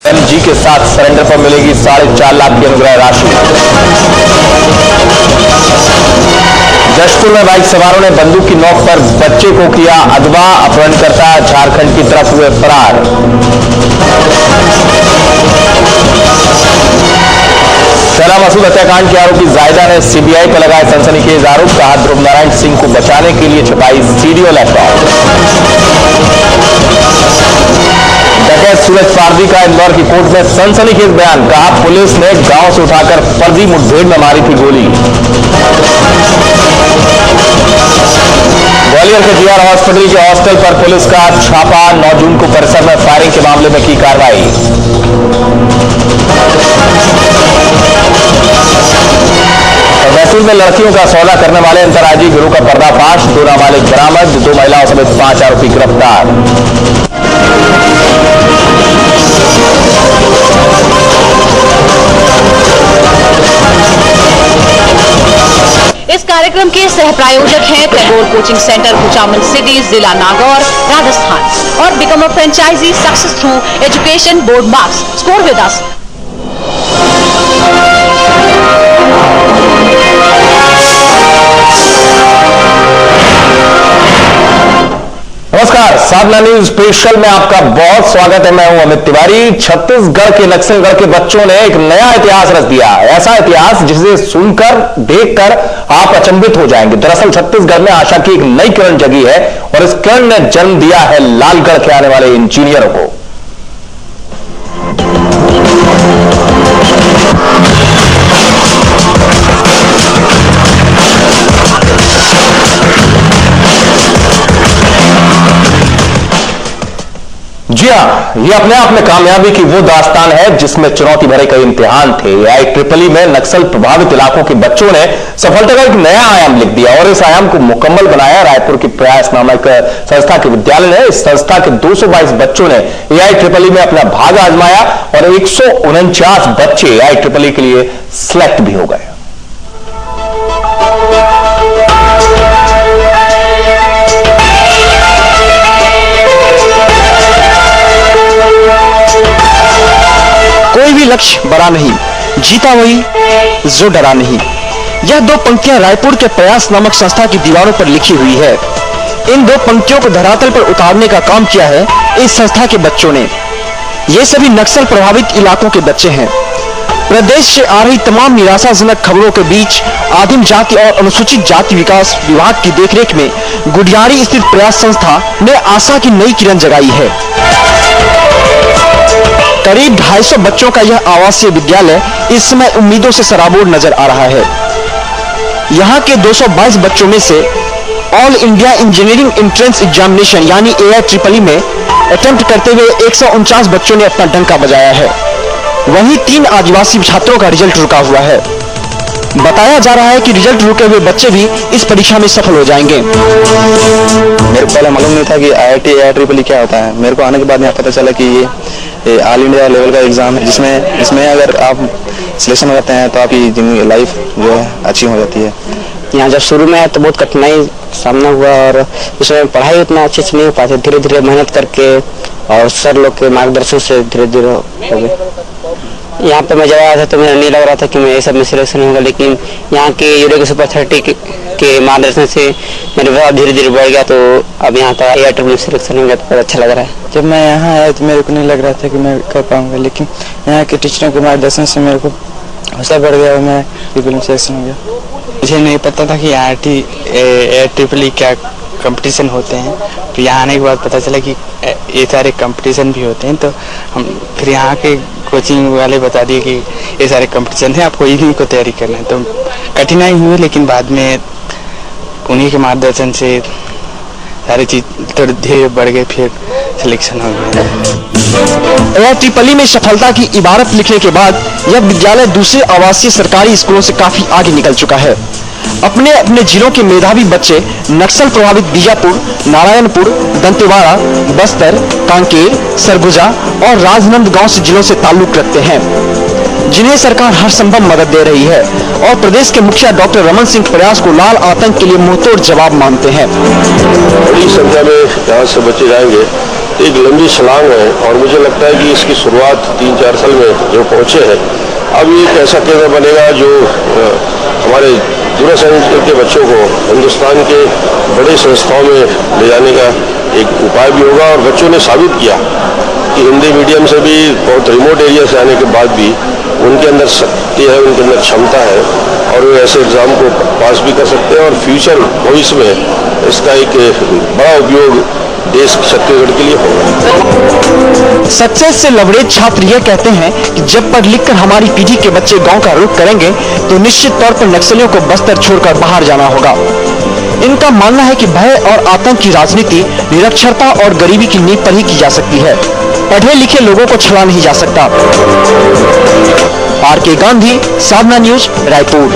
MG के साथ surrender पर मिलेगी 4.5 लाख की अनुग्रह राशि। जशपुर में बाइक सवारों ने बंदूक की नोक पर बच्चे को किया अगवा, अपहरणकर्ता झारखंड की तरफ हुए फरार। शहला मसूद हत्याकांड के आरोपी जायदा ने सीबीआई पर लगाए सनसनीखेज आरोप, कहा ध्रुव नारायण सिंह को बचाने के लिए छुपाई सीडीओ लैपटॉप। डकैत सूरज पारदी का इंदौर की कोर्ट में सनसनीखेज बयान, कहा पुलिस ने गांव से उठाकर फर्जी मुठभेड़ में मारी थी गोली। ग्वालियर के जीआर हॉस्पिटल के हॉस्टल पर पुलिस का छापा, 9 जून को परिसर में फायरिंग के मामले में की कार्रवाई। मैसूर में लड़कियों का सौदा करने वाले अंतर्राज्यीय गिरोह का पर्दाफाश, 2 नाबालिग बरामद, 2 महिलाओं समेत 5 आरोपी गिरफ्तार। इस कार्यक्रम के सह प्रायोजक हैं Tagore coaching centre, Kuchaman city, जिला नागौर, राजस्थान। और become a franchise success through education board marks, score with us. नमस्कार, साधना न्यूज स्पेशल में आपका बहुत स्वागत है। मैं हूं अमित तिवारी। छत्तीसगढ़ के नक्सलगढ़ के बच्चों ने एक नया इतिहास रच दिया, ऐसा इतिहास जिसे सुनकर देखकर आप अचंभित हो जाएंगे। दरअसल छत्तीसगढ़ में आशा की एक नई किरण जगी है और इस किरण ने जन्म दिया है लालगढ़ के आने वाले इंजीनियरों को। जी हां, ये अपने आप में कामयाबी की वो दास्तान है जिसमें चुनौती भरे कई इम्तिहान थे। IEEE में नक्सल प्रभावित इलाकों के बच्चों ने सफलता का एक नया आयाम लिख दिया और इस आयाम को मुकम्मल बनाया रायपुर की प्रयास नामक संस्था के विद्यालय ने। इस संस्था के 222 बच्चों ने IEEE में अपना भाग आजमाया और 149 बच्चे IEEE के लिए सिलेक्ट भी हो गए। कोई भी लक्ष्य बड़ा नहीं, जीता वही जो डरा नहीं। यह 2 पंक्तियां रायपुर के प्रयास नामक संस्था की दीवारों पर लिखी हुई है। इन 2 पंक्तियों को धरातल पर उतारने का काम किया है इस संस्था के बच्चों ने। ये सभी नक्सल प्रभावित इलाकों के बच्चे हैं। प्रदेश से आ रही तमाम निराशाजनक खबरों के बीच आदिम जाति और अनुसूचित जाति विकास विभाग की देखरेख में गुडियारी स्थित प्रयास संस्था ने आशा की नई किरण जगाई है। करीब 250 बच्चों का यह आवासीय विद्यालय इस समय उम्मीदों से सराबोर नजर आ रहा है। यहाँ के 222 बच्चों में से all India engineering entrance examination यानी AIEEE में अटेम्प्ट करते हुए 149 बच्चों ने अपना डंका बजाया है। वहीं 3 आदिवासी छात्रों का रिजल्ट रुका हुआ है। बताया जा रहा है कि रिजल्ट रुके हुए बच्चे भी इस परीक्षा में सफल हो जाएंगे। मेरे को पहले मालूम नहीं था कि IIEEE क्या होता है। मेरे को आने के बाद यहाँ पता चला कि ये ऑल इंडिया लेवल का एग्जाम है जिसमें अगर आप सिलेक्शन हो जाते हैं तो आपकी लाइफ जो है अच्छी हो जाती है। यहाँ जब शुरू में आया तो बहुत कठिनाई सामना हुआ और उसमें पढ़ाई उतना अच्छे से नहीं हो पाती, धीरे धीरे मेहनत करके और सर लोग के मार्गदर्शन से धीरे धीरे हो गए। यहाँ पे मैं जब आया था तो मुझे नहीं लग रहा था कि मैं ये सब में सिलेक्शन होगा, लेकिन यहाँ के यूरो के सुपर 30 के मार्गदर्शन से मेरे भाव धीरे धीरे बढ़ गया। तो अब यहाँ का AIEEE में सिलेक्शन हो गया तो बहुत अच्छा लग रहा है। जब मैं यहाँ आया तो मेरे को नहीं लग रहा था कि मैं कर पाऊंगा, लेकिन यहाँ के टीचरों के मार्गदर्शन से मेरे को हौसला बढ़ गया और मैं बिल्कुल सिलेक्शन हो गया। मुझे नहीं पता था कि IIEEE क्या कंपटीशन होते हैं, तो यहाँ आने के बाद पता चला कि ये सारे कंपटीशन भी होते हैं। तो हम फिर यहाँ के कोचिंग वाले बता दिए कि ये सारे कंपटीशन है, आपको इन्हीं को तैयारी करना है। तो कठिनाई हुई, लेकिन बाद में उन्हीं के मार्गदर्शन से सारी चीज थोड़ी धीरे बढ़ गए, फिर सिलेक्शन हो गया। AIEEE में सफलता की इबारत लिखने के बाद यह विद्यालय दूसरे आवासीय सरकारी स्कूलों से काफी आगे निकल चुका है। अपने अपने जिलों के मेधावी बच्चे नक्सल प्रभावित बीजापुर, नारायणपुर, दंतेवाड़ा, बस्तर, कांकेर, सरगुजा और राजनांदगांव से जिलों से ताल्लुक रखते हैं, जिन्हें सरकार हर संभव मदद दे रही है और प्रदेश के मुखिया डॉक्टर रमन सिंह प्रयास को लाल आतंक के लिए मुंहतोड़ जवाब मानते हैं। बड़ी संख्या में यहाँ से बच्चे जाएंगे एक लंबी छलांग है और मुझे लगता है कि इसकी शुरुआत 3-4 साल में जो पहुँचे हैं, अब ये एक ऐसा केंद्र बनेगा जो हमारे दूरसंचार के बच्चों को हिंदुस्तान के बड़े संस्थाओं में ले जाने का एक उपाय भी होगा। और बच्चों ने साबित किया कि हिंदी मीडियम से भी बहुत रिमोट एरिया से आने के बाद भी उनके अंदर शक्ति है, उनके अंदर क्षमता है और वो ऐसे एग्ज़ाम को पास भी कर सकते हैं और फ्यूचर भविष्य में इसका एक बड़ा उपयोग देश छत्तीसगढ़ के लिए होगा। सक्सेस से लवरेज छात्र यह कहते हैं कि जब पढ़ लिख कर हमारी पीढ़ी के बच्चे गांव का रुख करेंगे तो निश्चित तौर पर नक्सलियों को बस्तर छोड़कर बाहर जाना होगा। इनका मानना है कि भय और आतंक की राजनीति निरक्षरता और गरीबी की नींव पर ही की जा सकती है। पढ़े लिखे लोगों को छुड़ा नहीं जा सकता। आर.के. गांधी, साधना न्यूज, रायपुर।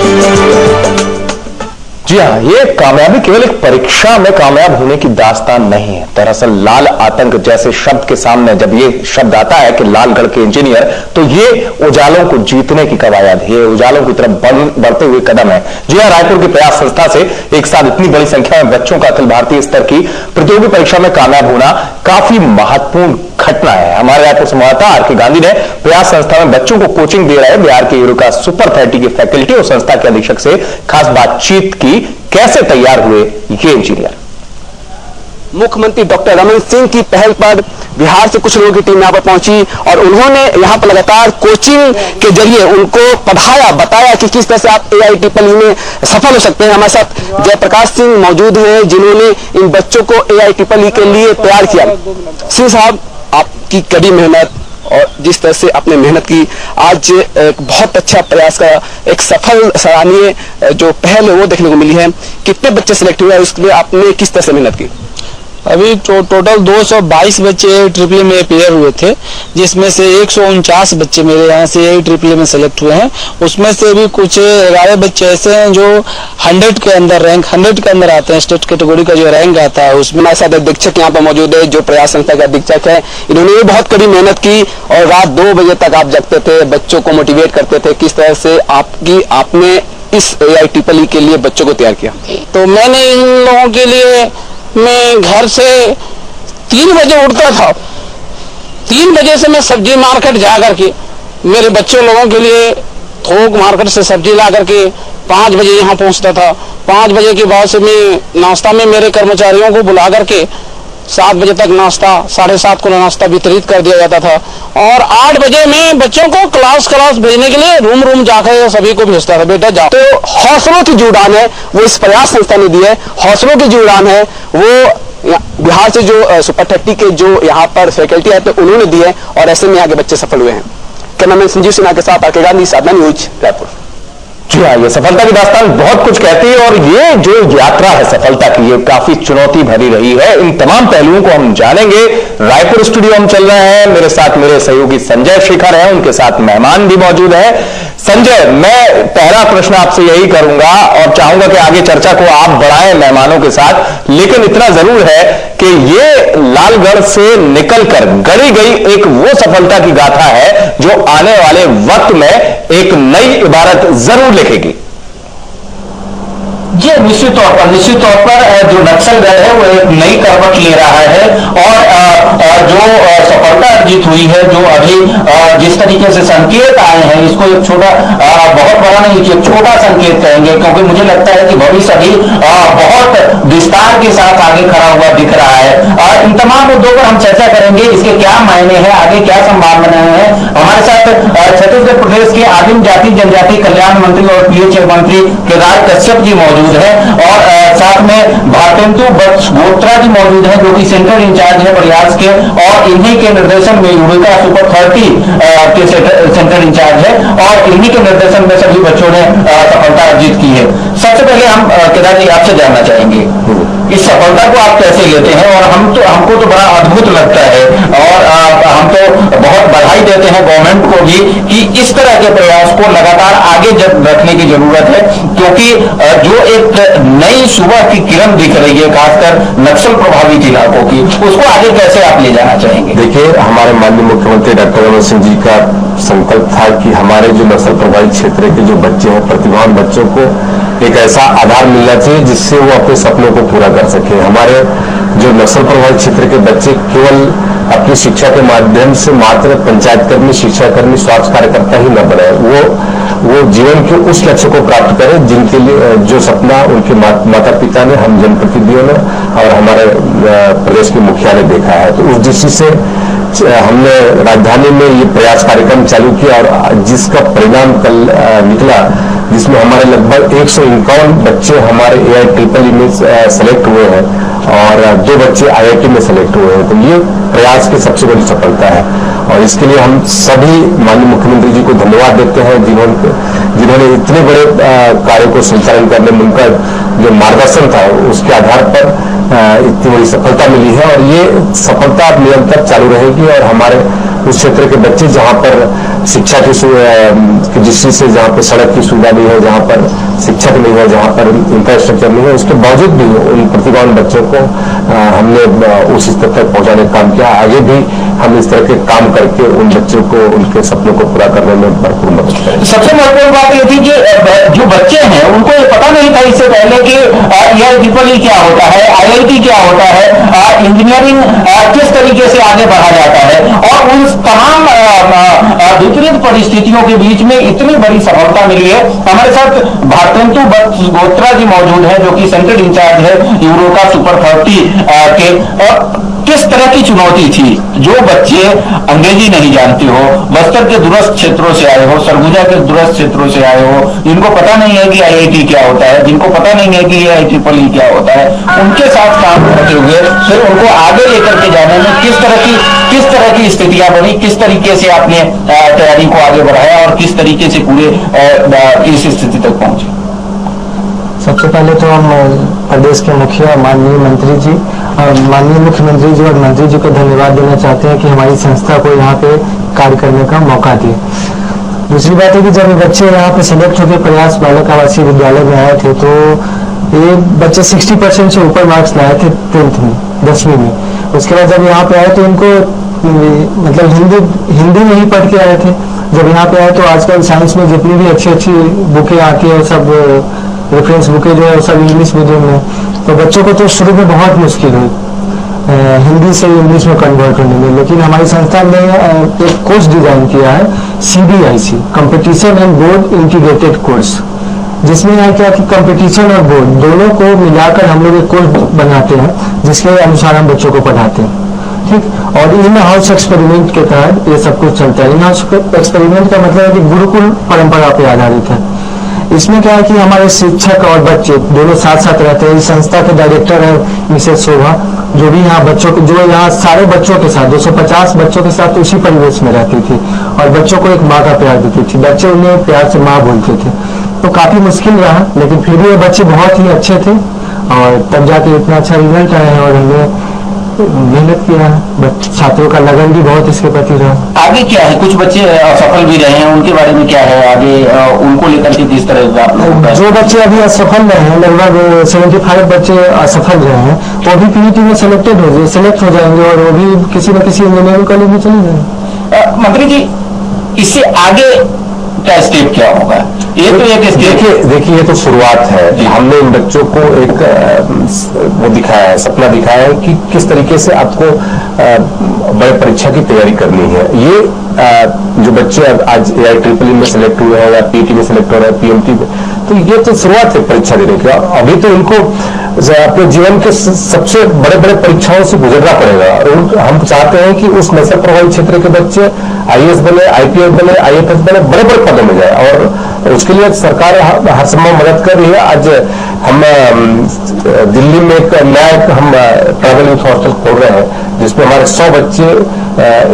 जी हाँ, ये कामयाबी केवल एक परीक्षा में कामयाब होने की दास्तान नहीं है। दरअसल लाल आतंक जैसे शब्द के सामने जब ये शब्द आता है कि लालगढ़ के इंजीनियर, तो ये उजालों को जीतने की कवायद है, ये उजालों की तरफ बढ़ते हुए कदम है। जी हाँ, रायपुर की प्रयास संस्था से एक साथ इतनी बड़ी संख्या में बच्चों का अखिल भारतीय स्तर की प्रतियोगी परीक्षा में कामयाब होना काफी महत्वपूर्ण घटना है। हमारे रायपुर संवाददाता आर.के. गांधी ने प्रयास संस्था में बच्चों को कोचिंग दे रहे बिहार के यूरेका सुपर 30 की फैकल्टी और संस्था के अधीक्षक से खास बातचीत की। कैसे तैयार हुए ये इंजीनियर? मुख्यमंत्री डॉक्टर रमन सिंह की पहल पर बिहार से कुछ लोगों की टीम यहाँ पर पहुंची और उन्होंने यहाँ पर लगातार कोचिंग के जरिए उनको पढ़ाया, बताया कि किस तरह से आप AIEEE में सफल हो सकते हैं। हमारे साथ जयप्रकाश सिंह मौजूद हैं जिन्होंने इन बच्चों को AIEEE के लिए तैयार किया। सिंह साहब, आपकी कड़ी मेहनत और जिस तरह से आपने मेहनत की, आज एक बहुत अच्छा प्रयास का एक सफल सराहनीय जो पहल है वो देखने को मिली है। कितने बच्चे सिलेक्ट हुए, उसके लिए आपने किस तरह से मेहनत की? अभी टोटल 222 बच्चे AIEEE में पेयर हुए थे, जिसमें से 149 बच्चे मेरे यहाँ से AIEEE में सेलेक्ट हुए हैं। उसमें से भी कुछ 11 बच्चे ऐसे हैं जो 100 के अंदर रैंक 100 के अंदर आते हैं। स्टेट कैटेगरी का जो रैंक आता है उसमें। हमारे साथ अधीक्षक यहाँ पर मौजूद है जो प्रयास संस्था के अधीक्षक है। इन्होंने भी बहुत कड़ी मेहनत की और रात 2 बजे तक आप जगते थे, बच्चों को मोटिवेट करते थे। किस तरह से आपने इस AIEEE के लिए बच्चों को तैयार किया? तो मैंने इन लोगों के लिए मैं घर से 3 बजे उठता था। 3 बजे से मैं सब्जी मार्केट जा करके मेरे बच्चे लोगों के लिए थोक मार्केट से सब्जी ला करके 5 बजे यहाँ पहुँचता था। 5 बजे के बाद से मैं नाश्ता में मेरे कर्मचारियों को बुला करके 7 बजे तक नाश्ता, 7:30 को नाश्ता वितरित कर दिया जाता था और 8 बजे में बच्चों को क्लास भेजने के लिए रूम जाकर सभी को भेजता था, बेटा जाओ। तो हौसलों की जो उड़ान है वो इस प्रयास संस्था ने दी है। हौसलों की जो उड़ान है वो बिहार से जो सुपर 30 के जो यहाँ पर फैकल्टी आते हैं उन्होंने दी है और ऐसे में आगे बच्चे सफल हुए हैं। कैमरामैन संजीव सिन्हा के साथ आर.के. गांधी, साधना न्यूज, रायपुर। जी हाँ, ये सफलता की दास्तान बहुत कुछ कहती है और ये जो यात्रा है सफलता की, ये काफी चुनौती भरी रही है। इन तमाम पहलुओं को हम जानेंगे। रायपुर स्टूडियो हम चल रहे हैं, मेरे साथ मेरे सहयोगी संजय शेखर हैं, उनके साथ मेहमान भी मौजूद है। संजय, मैं पहला प्रश्न आपसे यही करूंगा और चाहूंगा कि आगे चर्चा को आप बढ़ाएं मेहमानों के साथ, लेकिन इतना जरूर है कि ये लालगढ़ से निकलकर गढ़ी गई एक वो सफलता की गाथा है जो आने वाले वक्त में एक नई इबारत जरूर लिखेगी। जी निश्चित तौर पर जो नक्सलगढ़ है वो एक नई करवट ले रहा है और जो सफलता अर्जित हुई है, जो अभी जिस तरीके से संकेत आए हैं, इसको एक छोटा बहुत बड़ा नहीं, एक छोटा संकेत कहेंगे, क्योंकि मुझे लगता है कि भविष्य अभी बहुत विस्तार के साथ आगे खड़ा हुआ दिख रहा है। इन तमाम मुद्दों पर हम चर्चा करेंगे, इसके क्या मायने हैं, आगे क्या संभावनाएं हैं। हमारे साथ छत्तीसगढ़ प्रदेश के आदिम जाति जनजाति कल्याण मंत्री और PHA मंत्री केदार कश्यप जी मौजूद है और साथ में भारतेंदु बत्सोत्रा जी मौजूद है जो कि सेंट्रल इंचार्ज है प्रयास के और इन्हीं के निर्देशन में यूरेका सुपर 30 के सेंट्रल इंचार्ज है और इन्हीं के निर्देशन में सभी बच्चों ने सफलता अर्जित की है। सबसे पहले हम केदार जी आपसे जानना चाहेंगे इस सफलता को आप कैसे लेते हैं और हमको तो बड़ा अद्भुत लगता है और हम तो बहुत बधाई देते हैं गवर्नमेंट को भी कि इस तरह के प्रयास को लगातार आगे रखने की जरूरत है, क्योंकि जो एक नई सुबह की किरण दिख रही है खासकर नक्सल प्रभावित इलाकों की, उसको आगे कैसे आप ले जाना चाहेंगे? देखिए, हमारे माननीय मुख्यमंत्री डॉक्टर रमन सिंह जी का संकल्प था कि हमारे जो नक्सल प्रभावित क्षेत्र के जो बच्चे हैं, प्रतिभावान बच्चों को एक ऐसा आधार मिलना चाहिए जिससे वो अपने सपनों को पूरा कर सके। हमारे जो नक्सल प्रभावित क्षेत्र के बच्चे केवल अपनी शिक्षा के माध्यम से मात्र पंचायतकर्मी, शिक्षाकर्मी, स्वास्थ्य कार्यकर्ता ही न बने, वो जीवन के उस लक्ष्य को प्राप्त करें जिनके लिए जो सपना उनके माता पिता ने, हम जनप्रतिनिधियों ने और हमारे प्रदेश के मुखिया ने देखा है। तो उस दृष्टि से हमने राजधानी में ये प्रयास कार्यक्रम चालू किया और जिसका परिणाम कल निकला, जिसमें हमारे लगभग 151 बच्चे हमारे AIEEE में सेलेक्ट हुए हैं और 2 बच्चे IIT में सेलेक्ट हुए हैं। तो ये प्रयास की सबसे बड़ी सफलता है और इसके लिए हम सभी माननीय मुख्यमंत्री जी को धन्यवाद देते हैं जिन्होंने इतने बड़े कार्य को संचालन करने में उनका जो मार्गदर्शन था उसके आधार पर इतनी बड़ी सफलता मिली है और ये सफलता अब निरंतर चालू रहेगी और हमारे उस क्षेत्र के बच्चे जहां पर शिक्षा की दृष्टि से, जहां पर सड़क की सुविधा नहीं है, जहां पर शिक्षक नहीं है, जहां पर इंफ्रास्ट्रक्चर नहीं है, उसके बावजूद भी उन प्रतिभावान बच्चों को हमने उस स्तर तक पहुंचाने का काम किया। आगे भी हम इस तरह के काम करके उन बच्चों को उनके सपनों को पूरा करने में भरपूर मदद करें। सबसे महत्वपूर्ण बात यह थी कि जो बच्चे हैं उनको ये पता नहीं था इससे पहले कि AIEEE क्या होता है, IIT क्या होता है, इंजीनियरिंग किस तरीके से आगे बढ़ा जाता है और उन तमाम विपरीत परिस्थितियों के बीच में इतनी बड़ी सफलता मिली है। हमारे साथ भारतेंदु गोत्रा जी मौजूद है जो कि सेंट्रल इंचार्ज है यूरोका सुपर 30 के। और किस तरह की चुनौती थी? जो बच्चे अंग्रेजी नहीं जानते हो, बस्तर के दूरस्थ क्षेत्रों से आए हो, सरगुजा के दूरस्थ क्षेत्रों से आए हो, जिनको पता नहीं है कि IIT क्या होता है, जिनको पता नहीं है कि AIEEE क्या होता है, उनके साथ काम करते हुए फिर उनको आगे लेकर के जाने में किस तरह की स्थितियां बनी, किस तरीके से आपने तैयारी को आगे बढ़ाया और किस तरीके से पूरे इस स्थिति तक पहुंचे? सबसे पहले तो हम प्रदेश के मुखिया माननीय मंत्री जी, माननीय मुख्यमंत्री जी और मंत्री जी को धन्यवाद देना चाहते हैं कि हमारी संस्था को यहाँ पे कार्य करने का मौका दिया। दूसरी बात है कि जब बच्चे यहाँ पे सिलेक्ट होकर प्रयास बालक आवासीय विद्यालय में आए थे तो ये बच्चे 60% से ऊपर मार्क्स लाए थे 10th में, 10वीं में। उसके बाद जब यहाँ पे आए तो इनको मतलब हिंदी में ही पढ़ के आए थे। जब यहाँ पे आए तो आजकल साइंस में जितनी भी अच्छी बुकें आती है सब रेफरेंस बुकें जो है सब इंग्लिश मीडियम में, तो बच्चों को तो शुरू में बहुत मुश्किल हुई हिंदी से इंग्लिश में कन्वर्ट होने में। लेकिन हमारी संस्था ने एक कोर्स डिजाइन किया है CBIC, competition and board integrated course, जिसमें है क्या कि कंपटीशन और बोर्ड दोनों को मिलाकर हम लोग एक कोर्स बनाते हैं जिसके अनुसार हम बच्चों को पढ़ाते हैं। ठीक, और इन हाउस एक्सपेरिमेंट के तहत ये सब कुछ चलता है। इन हाउस एक्सपेरिमेंट का मतलब है कि गुरुकुल परंपरा पे आधारित है। इसमें क्या है कि हमारे शिक्षक और बच्चे दोनों साथ साथ रहते हैं। इस संस्था के डायरेक्टर है मिसेस शोभा, जो भी यहाँ बच्चों के जो यहाँ सारे बच्चों के साथ 250 बच्चों के साथ उसी परिवेश में रहती थी और बच्चों को एक माँ का प्यार देती थी। बच्चे उन्हें प्यार से माँ बोलते थे। तो काफी मुश्किल रहा, लेकिन फिर भी ये बच्चे बहुत ही अच्छे थे और तब जाके इतना अच्छा रिजल्ट आया है और हमने मेहनत किया है। छात्रों का लगन भी बहुत इसके प्रति रहा। आगे क्या है? कुछ बच्चे असफल भी रहे हैं, उनके बारे में क्या है आगे? उनको लेकर के किस तरह का आप लोग? जो बच्चे अभी असफल रहे हैं, लगभग 75 बच्चे असफल रहे हैं, वो भी PET में सेलेक्ट हो जाएंगे और वो भी किसी न किसी इंजीनियरिंग कॉलेज में चले जाएंगे। मंत्री जी, इससे आगे क्या स्टेप क्या होगा? ये तो एक देखिए ये तो शुरुआत है। हमने इन बच्चों को एक वो दिखाया है, सपना दिखाया है कि किस तरीके से आपको बड़े परीक्षा की तैयारी करनी है। ये जो बच्चे आज AIEEE में सेलेक्ट हुए हैं या PET में सेलेक्ट हो रहे हैं, PMT में, तो ये तो शुरुआत है परीक्षा देने की। अभी तो इनको अपने जीवन के सबसे बड़े बड़े परीक्षाओं से गुजरना पड़ेगा और हम चाहते हैं कि उस नक्सल प्रभावित क्षेत्र के बच्चे IAS बने, IPS बने, IFS बने, बड़े बड़े पदों में जाए और उसके लिए सरकार हर संभव मदद कर रही है। आज हम दिल्ली में एक नया हम ट्रैवल यूथ हॉस्टल खोल रहे हैं जिसमें हमारे 100 बच्चे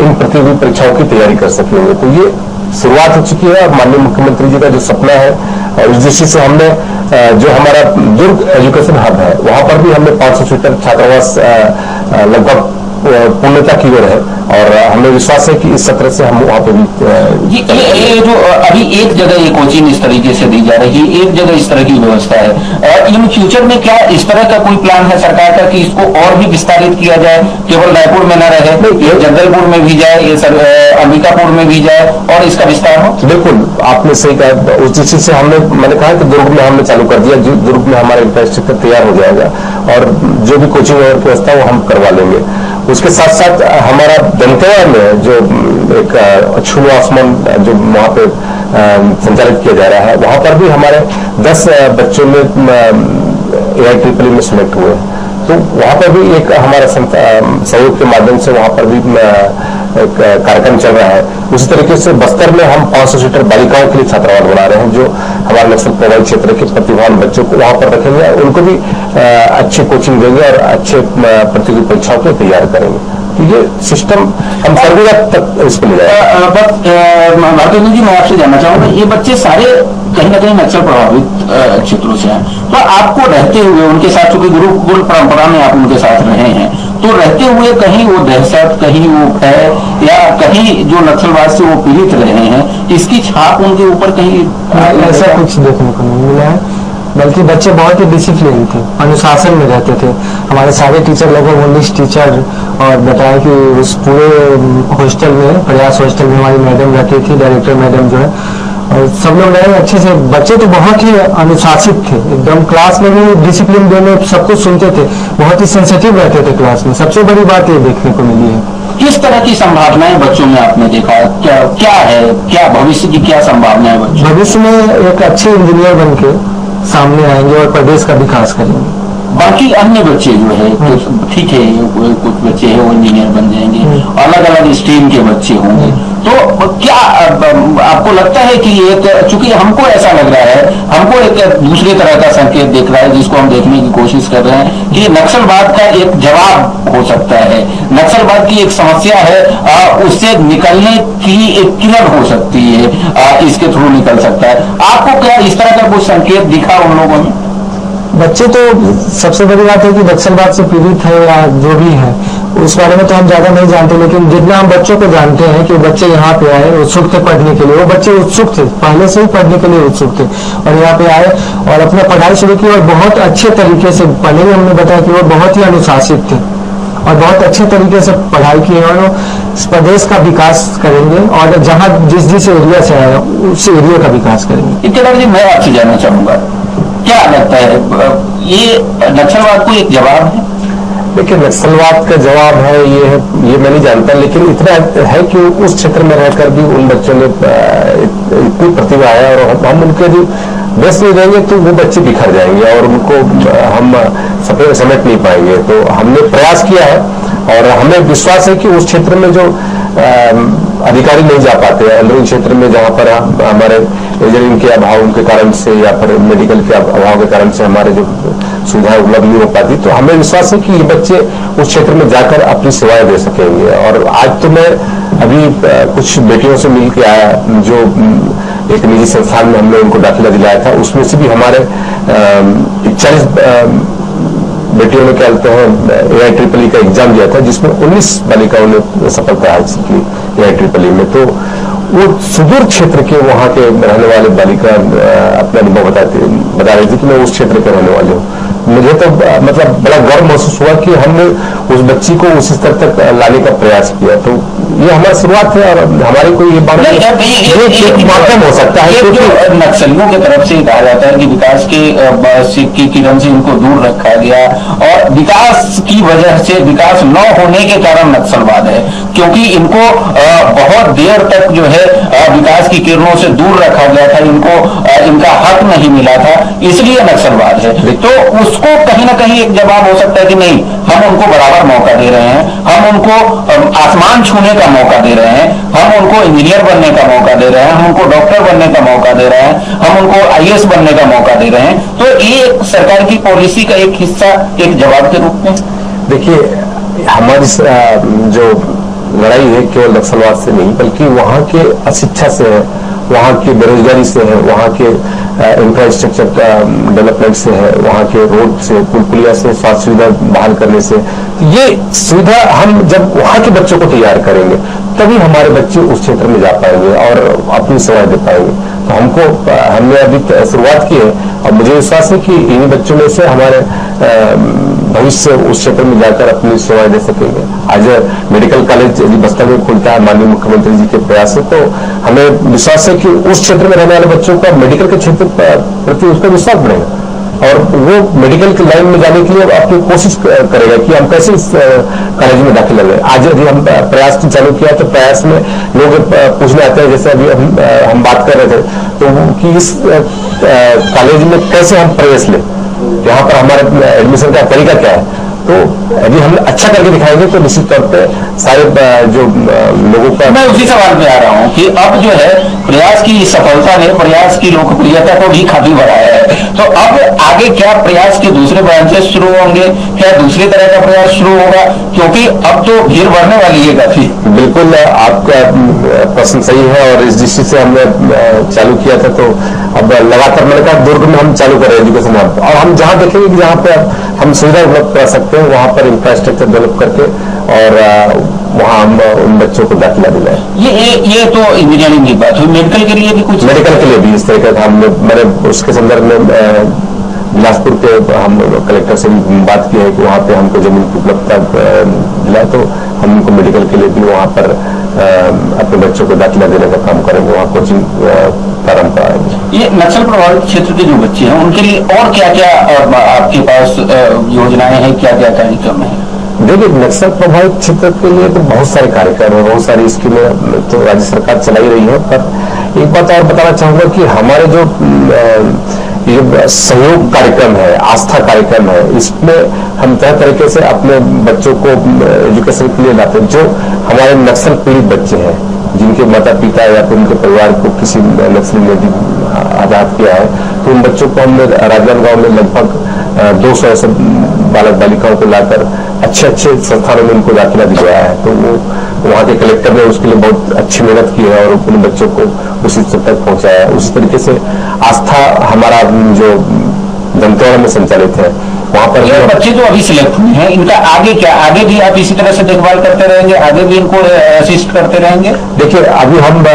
इन प्रतियोगी परीक्षाओं की तैयारी कर सकेंगे। तो ये शुरुआत हो चुकी है और माननीय मुख्यमंत्री जी का जो सपना है और इस दृष्टि से हमने जो हमारा दुर्ग एजुकेशन हब है वहां पर भी हमने 500 सीटर छात्रावास लगभग पूर्णता की ओर है और हमें विश्वास है कि इस सत्र से हम वहां पे ये जो अभी एक जगह ये कोचिंग इस तरीके से दी जा रही है, एक जगह इस तरह की व्यवस्था है, इन फ्यूचर में क्या इस तरह का कोई प्लान है सरकार का कि इसको और भी विस्तारित किया जाए, केवल रायपुर में न रहे, ये जगदलपुर में भी जाए, ये अंबिकापुर में भी जाए और इसका विस्तार हो? बिल्कुल, आपने सही कहा। उस दृष्टि से मैंने कहा कि दुर्ग में हमने चालू कर दिया, दुर्ग में हमारा इंफ्रास्ट्रक्चर तैयार हो जाएगा और जो भी कोचिंग व्यवस्था वो हम करवा लेंगे। उसके साथ साथ हमारा दंतेवाड़ा में जो एक छुलो आसमान जो वहाँ पे संचालित किया जा रहा है, वहाँ पर भी हमारे 10 बच्चों में AIEEE में सिलेक्ट हुए, तो वहाँ पर भी एक हमारा सहयोग के माध्यम से वहाँ पर भी एक कार्यक्रम चल रहा है। उसी तरीके से बस्तर में हम 500 सीटर बालिकाओं के लिए छात्रावास बना रहे हैं, जो हमारे नक्सल प्रभावित क्षेत्र के प्रतिभावान बच्चों को वहाँ पर रखेंगे, उनको भी अच्छी कोचिंग देंगे और अच्छे प्रतियोगी परीक्षाओं को तैयार करेंगे। तो ये सिस्टम हम सर्वेगा तक इसको ले जाएंगे। भारतेंद्र जी, मैं आपसे जानना चाहूंगा, ये बच्चे सारे कहीं ना कहीं नक्सल प्रभावित क्षेत्रों से हैं, तो आपको रहते हुए उनके साथ, चूंकि गुरुकुल परंपरा में आप उनके साथ रहे हैं, तो रहते हुए कहीं वो दहशत, कहीं वो भय या कहीं जो नक्सलवाद से वो पीड़ित रहे हैं, इसकी छाप उनके ऊपर कहीं ऐसा कुछ देखने को नहीं मिला है। बल्कि बच्चे बहुत ही डिसिप्लिन थे, अनुशासन में रहते थे। हमारे सारे टीचर, लगभग 19 टीचर, और बताया कि उस पूरे हॉस्टल में, प्रयास हॉस्टल में हमारी मैडम रहती थी, डायरेक्टर मैडम जो है, और सब लोग रहे अच्छे से। बच्चे तो बहुत ही अनुशासित थे एकदम, क्लास में भी डिसिप्लिन वे में सब कुछ सुनते थे, बहुत ही सेंसिटिव रहते थे क्लास में। सबसे बड़ी बात ये देखने को मिली है। किस तरह की संभावनाएं बच्चों में आपने देखा, क्या है, क्या भविष्य की क्या संभावनाएं बच्चों? भविष्य में एक अच्छे इंजीनियर बन के सामने आएंगे और प्रदेश का विकास करेंगे। बाकी अन्य बच्चे जो है, तो ठीक है, कुछ बच्चे हैं वो इंजीनियर बन जाएंगे, अलग अलग स्ट्रीम के बच्चे होंगे, तो क्या आपको लगता है कि एक, चूंकि हमको ऐसा लग रहा है, हमको एक दूसरे तरह का संकेत दिख रहा है जिसको हम देखने की कोशिश कर रहे हैं कि नक्सलवाद का एक जवाब हो सकता है, नक्सलवाद की एक समस्या है, उससे निकलने की एक किरण हो सकती है, इसके थ्रू निकल सकता है। आपको क्या इस तरह का कुछ संकेत दिखा उन लोगों में? बच्चे तो, सबसे बड़ी बात है कि नक्सलवाद से पीड़ित है या जो भी है, उस बारे में तो हम ज्यादा नहीं जानते, लेकिन जितना हम बच्चों को जानते हैं कि बच्चे यहाँ पे आए, उत्सुक थे पढ़ने के लिए, वो बच्चे उत्सुक थे, पहले से ही पढ़ने के लिए उत्सुक थे, और यहाँ पे आए और अपना पढ़ाई शुरू की, और बहुत अच्छे तरीके से, पहले ही हमने बताया कि वो बहुत ही अनुशासित थे और बहुत अच्छे तरीके से पढ़ाई की, और इस प्रदेश का विकास करेंगे, और जहाँ जिस एरिया से आया उस एरिया का विकास करेंगे। इत्तेदार जी, मैं आपसे जानना चाहूंगा, क्या लगता है ये नक्सलवाद को एक जवाब है? देखिए, नक्सलवाद का जवाब है ये मैं नहीं जानता, लेकिन इतना है कि उस क्षेत्र में रहकर भी उन बच्चों में इतनी प्रतिभा है, और हम उनके भी बेस्ट में रहेंगे तो वो बच्चे बिखर जाएंगे और उनको हम समेट नहीं पाएंगे। तो हमने प्रयास किया है और हमें विश्वास है कि उस क्षेत्र में जो अधिकारी नहीं जा पाते, अंदरूनी क्षेत्र में जहाँ पर हमारे इंजीनियरिंग के अभाव के कारण से या फिर मेडिकल के अभाव के कारण से हमारे जो सुविधाएं उपलब्ध नहीं हो पाती, तो हमें विश्वास है कि ये बच्चे उस क्षेत्र में जाकर अपनी सेवाएं दे सकेंगे। और आज तो मैं अभी कुछ बेटियों से मिल के आया, जो एक निजी संस्थान में हमने उनको दाखिला दिलाया था, उसमें से भी हमारे 40 बेटियों ने क्या कहते हैं AIEEE का एग्जाम दिया था, जिसमें 19 बालिकाओं ने सफलता हासिल की AIEEE में। तो वो सुदूर क्षेत्र के वहाँ के रहने वाले बालिका अपना अनुभव बता रही थी कि मैं उस क्षेत्र के रहने वाले हूँ। मुझे तो मतलब बड़ा गर्व महसूस हुआ कि हमने उस बच्ची को उस स्तर तक लाने का प्रयास किया। तो ये हमारी शुरुआत है और हमारी कोई ये माध्यम हो सकता है, क्योंकि नक्सलियों की तरफ से कहा जाता है कि विकास की किरण से इनको दूर रखा गया और विकास की वजह से, विकास न होने के कारण नक्सलवाद है, क्योंकि इनको बहुत देर तक जो है विकास की किरणों से दूर रखा गया था, इनको इनका हक नहीं मिला था, इसलिए नक्सलवाद है। तो उसको कहीं ना कहीं एक जवाब हो सकता है कि नहीं, हम उनको बराबर मौका दे रहे हैं, हम उनको आसमान छूने का मौका दे रहे हैं, हम उनको इंजीनियर बनने का मौका दे रहे हैं, हम उनको डॉक्टर बनने का मौका दे रहे हैं, हम उनको IAS बनने का मौका दे रहे हैं। तो ये सरकार की पॉलिसी का एक हिस्सा, एक जवाब के रूप में। देखिए, हमारी जो लड़ाई है केवल नक्सलवाद से नहीं, बल्कि वहाँ के अशिक्षा से है वहाँ की बेरोजगारी से है, वहाँ के इंफ्रास्ट्रक्चर डेवलपमेंट से है, वहाँ के रोड से, पुल पुलिया से, स्वास्थ्य सुविधा बहाल करने से। ये सुविधा हम जब वहाँ के बच्चों को तैयार करेंगे तभी हमारे बच्चे उस क्षेत्र में जा पाएंगे और अपनी सेवाएं दे पाएंगे। तो हमने अभी शुरुआत की है और मुझे विश्वास है कि इन्हीं बच्चों में से हमारे भविष्य उस क्षेत्र में जाकर अपनी सेवाएं दे सकेंगे। आज मेडिकल कॉलेज बस्तर में खुलता है माननीय मुख्यमंत्री जी के प्रयास से, तो हमें विश्वास है कि उस क्षेत्र में रहने वाले बच्चों का मेडिकल के क्षेत्र प्रति उसका विश्वास बढ़ेगा और वो मेडिकल की लाइन में जाने के लिए अपनी कोशिश करेगा कि हम कैसे इस कॉलेज में दाखिला लें। आज यदि हम प्रयास चालू किया तो प्रयास में लोग पूछने आते हैं, जैसे अभी हम बात कर रहे थे तो कि इस कॉलेज में कैसे हम प्रवेश लें, यहाँ पर हमारे एडमिशन का तरीका क्या है। तो यदि हम अच्छा करके दिखाएंगे तो निश्चित तौर पे सारे जो लोगों का। मैं उसी सवाल पे आ रहा हूँ कि अब जो है प्रयास की सफलता ने प्रयास की लोकप्रियता को भी काफी बढ़ाया है, तो अब आगे क्या प्रयास के दूसरे ब्रांचेस शुरू होंगे, क्या दूसरी तरह का प्रयास शुरू होगा, क्योंकि अब तो भीड़ बढ़ने वाली है काफी। बिल्कुल आपका प्रश्न सही है और इस दृष्टि से हमने चालू किया था, तो अब लगातार मैंने कहा दुर्ग में हम चालू कर रहे हैं एजुकेशन हब और हम जहाँ देखेंगे कि जहाँ पे हम सुविधा उपलब्ध करा सकते हैं वहां पर इंफ्रास्ट्रक्चर डेवलप करके और वहां हम उन बच्चों को दाखिला दिलाएं। ये तो इंजीनियरिंग की बात हुई, मेडिकल के लिए भी कुछ? मेडिकल के लिए भी इस तरह का मैंने उसके संदर्भ में बिलासपुर के हम कलेक्टर से भी बात की है कि वहाँ पे हमको जमीन की उपलब्धता दिलाए, तो हम उनको मेडिकल के लिए भी वहाँ पर अपने बच्चों को दाखिला देने का काम करेंगे, वहाँ कोचिंग प्रारंभ कराएंगे। ये नक्सल प्रभावित क्षेत्र के जो बच्चे हैं उनके लिए और क्या क्या आपके पास योजनाएं हैं, क्या क्या कार्यक्रम है? देखिए, नक्सल प्रभावित क्षेत्र के लिए तो बहुत सारे कार्यक्रम है, बहुत सारी स्कीमें तो राज्य सरकार चला ही रही है। पर एक बात और बताना चाहूंगा कि हमारे जो ये सहयोग कार्यक्रम है, आस्था कार्यक्रम है, इसमें हम तरह तरीके से अपने बच्चों को एजुकेशन के लिए लाते हैं। जो हमारे नक्सल पीड़ित बच्चे हैं, जिनके माता पिता या फिर उनके परिवार को किसी नक्सली ने आजाद किया है, तो उन बच्चों को हमने राजनांदगांव में लगभग 200 ऐसे बालक बालिकाओं को लाकर अच्छे अच्छे संस्थानों में उनको दाखिला दिया है। तो वो वहाँ के कलेक्टर ने उसके लिए बहुत अच्छी मेहनत की है और अपने बच्चों को उसी स्तर तक पहुंचाया है। उसी तरीके से आस्था हमारा जो दंतेवाड़ा में संचालित है, वहाँ पर ये बच्चे जो अभी सिलेक्ट हुए हैं इनका आगे क्या, आगे भी आप इसी तरह से देखभाल करते रहेंगे, आगे भी इनको असिस्ट करते रहेंगे? देखिए, अभी हम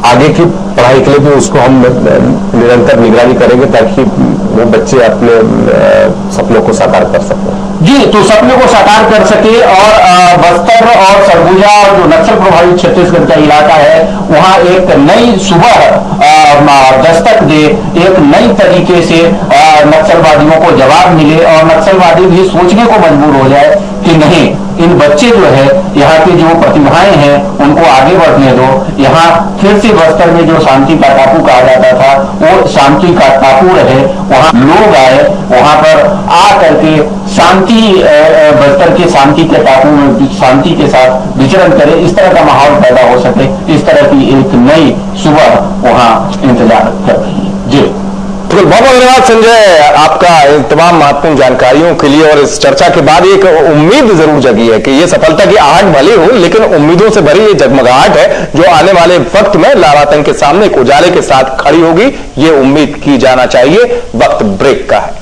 आगे की पढ़ाई के लिए भी उसको हम निरंतर निगरानी करेंगे ताकि वो बच्चे अपने सपनों को साकार कर सकें। जी, तो सपने को साकार कर सके और बस्तर और सरगुजा और जो नक्सल प्रभावित छत्तीसगढ़ का इलाका है वहाँ एक नई सुबह दस्तक दे, एक नई तरीके से नक्सलवादियों को जवाब मिले और नक्सलवादी भी सोचने को मजबूर हो जाए कि नहीं, इन बच्चे जो है यहाँ की जो प्रतिभाएं हैं उनको आगे बढ़ने दो। यहाँ फिर से बस्तर में जो शांति का टापू कहा जाता था वो शांति का टापू रहे, वहाँ लोग आए, वहाँ पर आ करके शांति बस्तर के शांति के टापू में शांति के साथ विचरण करे, इस तरह का माहौल पैदा हो सके, इस तरह की एक नई सुबह वहाँ इंतजार कर रही है। जी बहुत बहुत धन्यवाद संजय, आपका इन तमाम महत्वपूर्ण जानकारियों के लिए। और इस चर्चा के बाद एक उम्मीद जरूर जगी है कि ये सफलता की आहट भले हो, लेकिन उम्मीदों से भरी ये जगमगाहट है जो आने वाले वक्त में लारातंग के सामने एक उजाले के साथ खड़ी होगी, ये उम्मीद की जाना चाहिए। वक्त ब्रेक का है।